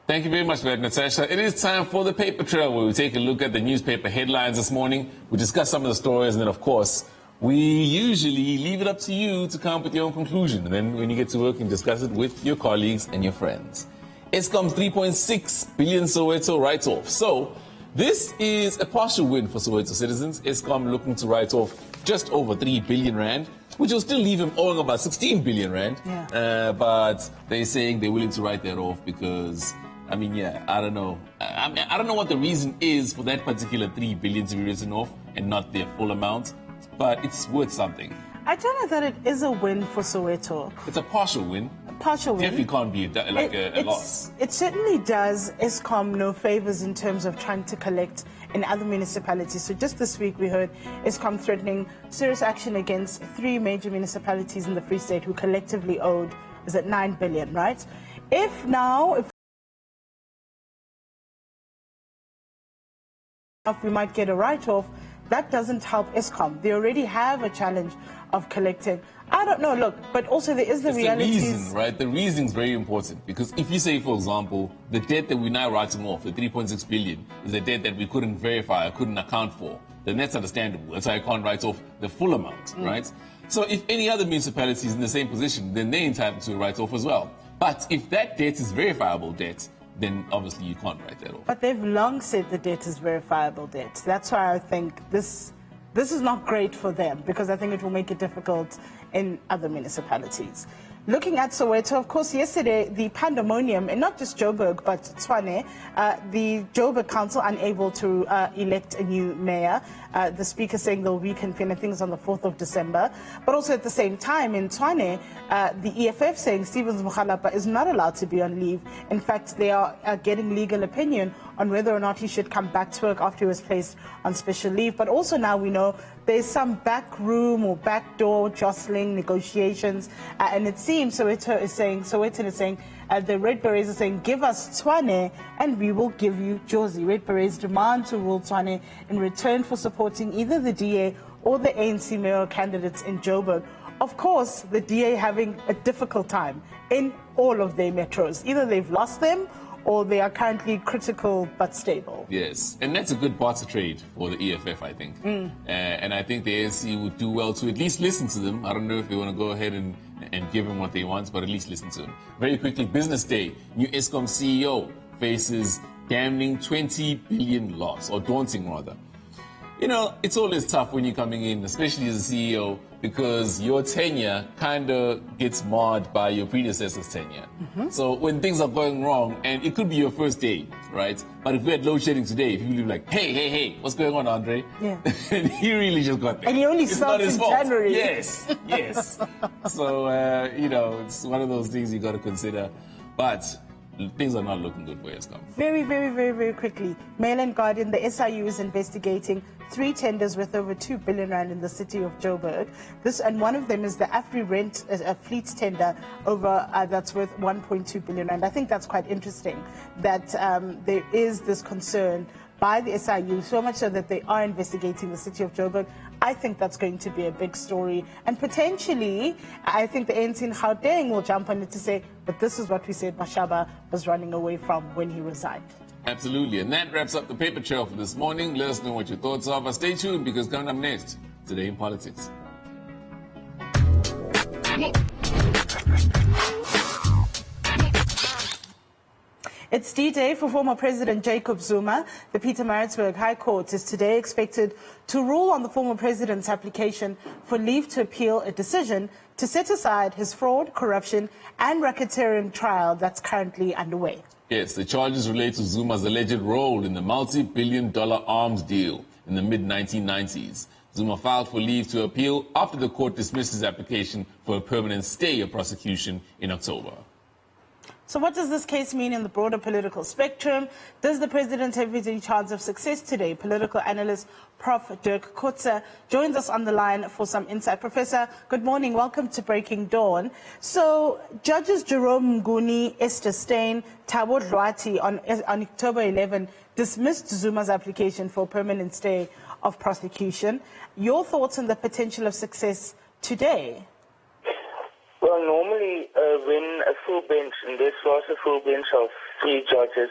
Thank you very much for that, Natasha. It is time for the paper trail, where we take a look at the newspaper headlines this morning. We discuss some of the stories, and then, of course, we usually leave it up to you to come up with your own conclusion. And then when you get to work, and discuss it with your colleagues and your friends. Eskom's 3.6 billion Soweto write-off. So this is a partial win for Soweto citizens. Eskom looking to write off just over 3 billion rand, which will still leave him owing about 16 billion rand. Yeah. But they're saying they're willing to write that off because, I mean, yeah, I don't know. I don't know what the reason is for that particular 3 billion to be written off and not their full amount, but it's worth something. I don't know that it is a win for Soweto. It's a partial win. Partial win. Definitely can't be a loss. It certainly does Eskom no favors in terms of trying to collect in other municipalities. So just this week we heard Eskom threatening serious action against 3 major municipalities in the Free State who collectively owed, is it 9 billion, right? If we might get a write-off, that doesn't help Eskom. They already have a challenge of collecting. I don't know, look, but also there is the reality. The reason, right? The reason is very important, because if you say, for example, the debt that we're now writing off, the 3.6 billion, is a debt that we couldn't verify, couldn't account for, then that's understandable. That's why I can't write off the full amount, right? So if any other municipality is in the same position, then they're entitled to a write-off as well. But if that debt is verifiable debt, then obviously you can't write that off. But they've long said the debt is verifiable debt. That's why I think this is not great for them, because I think it will make it difficult in other municipalities. Looking at Soweto, of course, yesterday, the pandemonium, and not just Joburg, but Tshwane, the Joburg Council unable to elect a new mayor. The speaker saying they'll reconvene, I think it's on the 4th of December. But also at the same time, in Tshwane, the EFF saying Stevens Mokgalapa is not allowed to be on leave. In fact, they are getting legal opinion on whether or not he should come back to work after he was placed on special leave. But also now we know there's some back room or back door jostling negotiations, and it seems Sowetan is saying the Red Berets are saying, give us Tshwane and we will give you Jozi. Red Berets demand to rule Tshwane in return for supporting either the DA or the ANC mayoral candidates in Joburg. Of course, the DA having a difficult time in all of their metros. Either they've lost them or they are currently critical but stable. Yes, and that's a good barter trade for the EFF, I think. And I think the ANC would do well to at least listen to them. I don't know if they want to go ahead and give them what they want, but at least listen to them. Very quickly, Business Day. New Eskom CEO faces damning 20 billion loss, or daunting rather. You know, it's always tough when you're coming in, especially as a CEO, because your tenure kind of gets marred by your predecessor's tenure. So when things are going wrong, and it could be your first day, right? But if we had load shedding today, people would be like, hey, what's going on, Andre? Yeah. And he really just got there. And he only started in January. Yes. So, you know, it's one of those things you got to consider. But things are not looking good for Eskom. Very quickly. Mail and Guardian, the SIU is investigating 3 tenders worth over 2 billion rand in the city of Joburg. And one of them is the Afri Rent fleet tender over that's worth 1.2 billion rand. I think that's quite interesting that there is this concern by the SIU, so much so that they are investigating the city of Joburg. I think that's going to be a big story. And potentially, I think the ANC in Gauteng will jump on it to say, but this is what we said Mashaba was running away from when he resigned. Absolutely. And that wraps up the paper trail for this morning. Let us know what your thoughts are. But stay tuned, because coming up next, Today in Politics. It's D-Day for former President Jacob Zuma. The Pietermaritzburg High Court is today expected to rule on the former president's application for leave to appeal a decision to set aside his fraud, corruption and racketeering trial that's currently underway. Yes, the charges relate to Zuma's alleged role in the multi-billion-dollar arms deal in the mid-1990s. Zuma filed for leave to appeal after the court dismissed his application for a permanent stay of prosecution in October. So what does this case mean in the broader political spectrum? Does the president have any chance of success today? Political analyst Prof. Dirk Kotze joins us on the line for some insight. Professor, good morning. Welcome to Breaking Dawn. So Judges Jerome Nguni, Esther Stein, Thabo Dlwati on October 11 dismissed Zuma's application for a permanent stay of prosecution. Your thoughts on the potential of success today? Well, normally when a full bench, and this was a full bench of three judges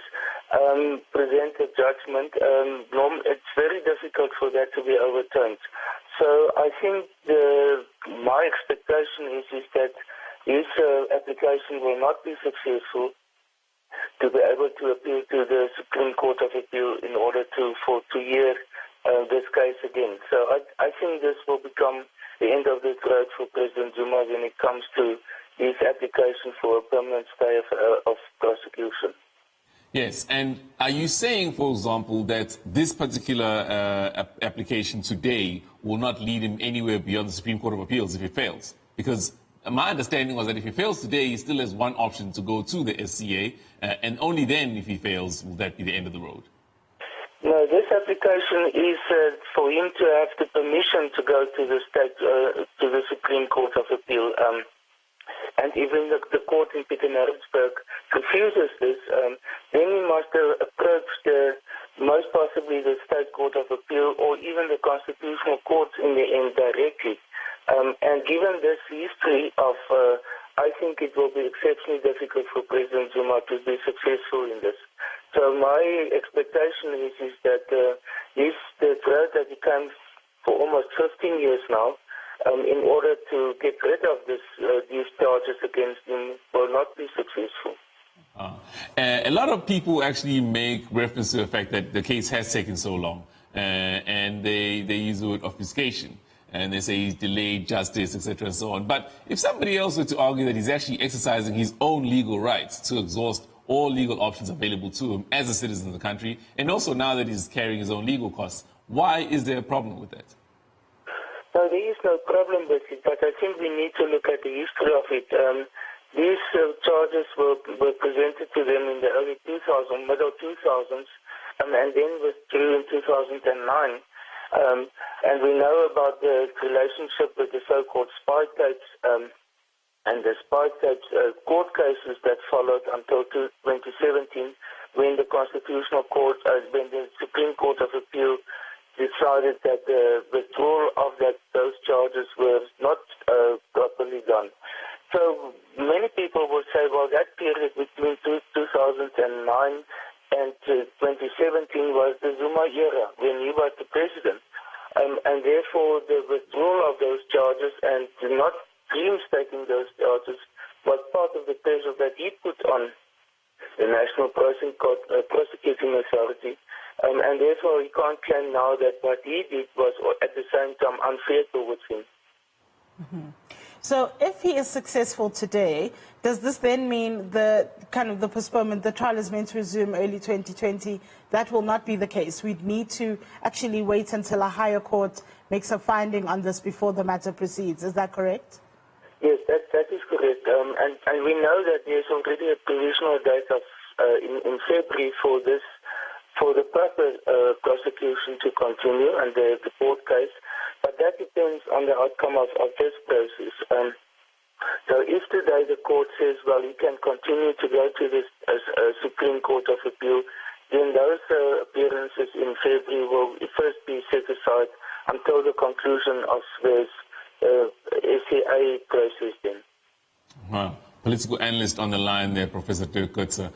present a judgment, it's very difficult for that to be overturned. So I think my expectation is that this application will not be successful to be able to appeal to the Supreme Court of Appeal in order to hear this case again. So I think this will become the end of the road for President Zuma when it comes to his application for a permanent stay of prosecution. Yes, and are you saying, for example, that this particular application today will not lead him anywhere beyond the Supreme Court of Appeals if it fails? Because my understanding was that if he fails today, he still has one option to go to the SCA, and only then, if he fails, will that be the end of the road? No, this application is for him to have the permission to go to the to the Supreme Court of Appeal. And even the court in Pietermaritzburg refuses this, then he must approach most possibly the State Court of Appeal or even the Constitutional Court in the end directly. And given this history of, I think it will be exceptionally difficult for President Zuma to be successful in this. So my expectation is that the road that he came for almost 15 years now, in order to get rid of these charges against him, will not be successful. A lot of people actually make reference to the fact that the case has taken so long, and they use the word obfuscation, and they say he's delayed justice, etc., and so on. But if somebody else were to argue that he's actually exercising his own legal rights to exhaust all legal options available to him as a citizen of the country, and also now that he's carrying his own legal costs, why is there a problem with that? No, there is no problem with it, but I think we need to look at the history of it. These charges were presented to them in the early 2000s, middle 2000s, and then withdrew in 2009. And we know about the relationship with the so-called spy tapes and the spy tapes court cases that followed until 2017, when the Constitutional Court, when the Supreme Court of Appeal decided that the withdrawal of those charges was not properly done. So many people will say, well, that period between 2009 and 2017 was the Zuma era, when he was the president. And therefore, the withdrawal of those charges and not reinstating those charges was part of the pressure that he put on the National Prosecuting Authority. And therefore, he can't claim now that what he did was at the same time unfair towards him. Mm-hmm. So if he is successful today, does this then mean the postponement, the trial is meant to resume early 2020? That will not be the case. We'd need to actually wait until a higher court makes a finding on this before the matter proceeds. Is that correct? Yes, that is correct. And we know that there's already a provisional date of in February for the proper prosecution to continue and the court case. But that depends on the outcome of this process. So if today the court says, well, you can continue to go to this Supreme Court of Appeal, then those appearances in February will first be set aside until the conclusion of this SCA process then. Wow. Political analyst on the line there, Professor Jacob Zuma.